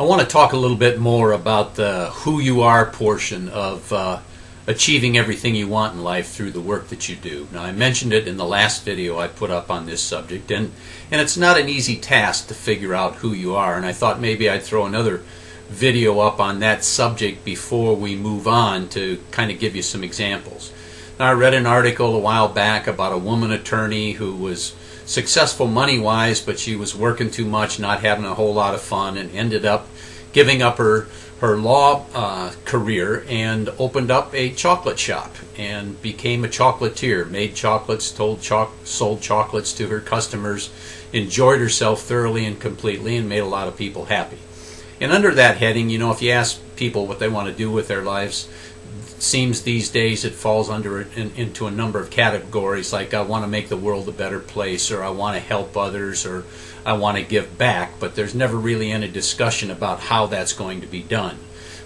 I want to talk a little bit more about the who you are portion of achieving everything you want in life through the work that you do. Now, I mentioned it in the last video I put up on this subject, and it's not an easy task to figure out who you are, and I thought maybe I'd throw another video up on that subject before we move on to kind of give you some examples. Now, I read an article a while back about a woman attorney who was successful money-wise, but she was working too much, not having a whole lot of fun, and ended up giving up her law career and opened up a chocolate shop and became a chocolatier, made chocolates, sold chocolates to her customers, enjoyed herself thoroughly and completely, and made a lot of people happy. And under that heading, you know, if you ask people what they want to do with their lives, seems these days it falls into a number of categories, like I want to make the world a better place, or I want to help others, or I want to give back, but there's never really any discussion about how that's going to be done.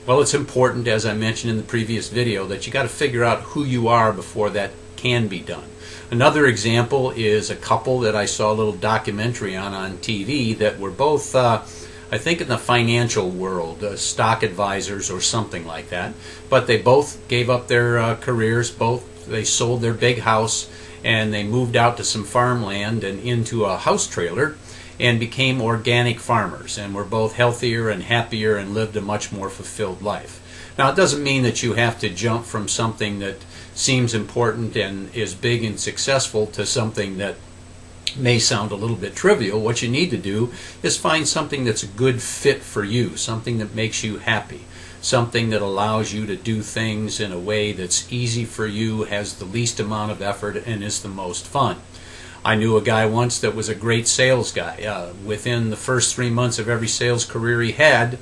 Well, it's important, as I mentioned in the previous video, that you got to figure out who you are before that can be done. Another example is a couple that I saw a little documentary on TV that were both I think in the financial world, stock advisors or something like that. But they both gave up their careers. They sold their big house and they moved out to some farmland and into a house trailer and became organic farmers, and were both healthier and happier and lived a much more fulfilled life. Now, it doesn't mean that you have to jump from something that seems important and is big and successful to something that may sound a little bit trivial. What you need to do is find something that's a good fit for you, something that makes you happy, something that allows you to do things in a way that's easy for you, has the least amount of effort, and is the most fun. I knew a guy once that was a great sales guy. Within the first 3 months of every sales career he had,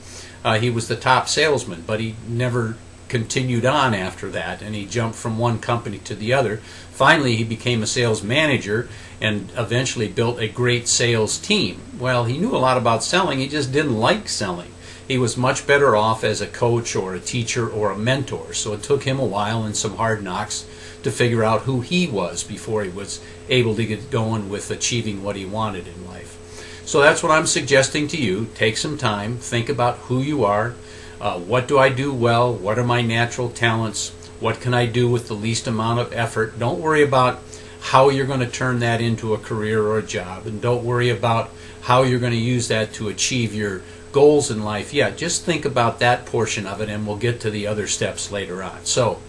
he was the top salesman, but he never continued on after that, and he jumped from one company to the other. Finally, he became a sales manager and eventually built a great sales team. Well, he knew a lot about selling, he just didn't like selling. He was much better off as a coach or a teacher or a mentor, so it took him a while and some hard knocks to figure out who he was before he was able to get going with achieving what he wanted in life. So that's what I'm suggesting to you. Take some time, think about who you are. What do I do well? What are my natural talents? What can I do with the least amount of effort? Don't worry about how you're going to turn that into a career or a job, and don't worry about how you're going to use that to achieve your goals in life yet. Just think about that portion of it, and we'll get to the other steps later on. So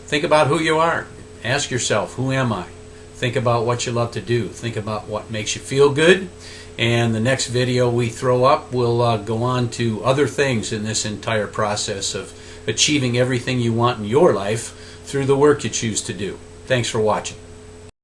think about who you are. Ask yourself, who am I? Think about what you love to do. Think about what makes you feel good. And the next video we throw up will go on to other things in this entire process of achieving everything you want in your life through the work you choose to do. Thanks for watching.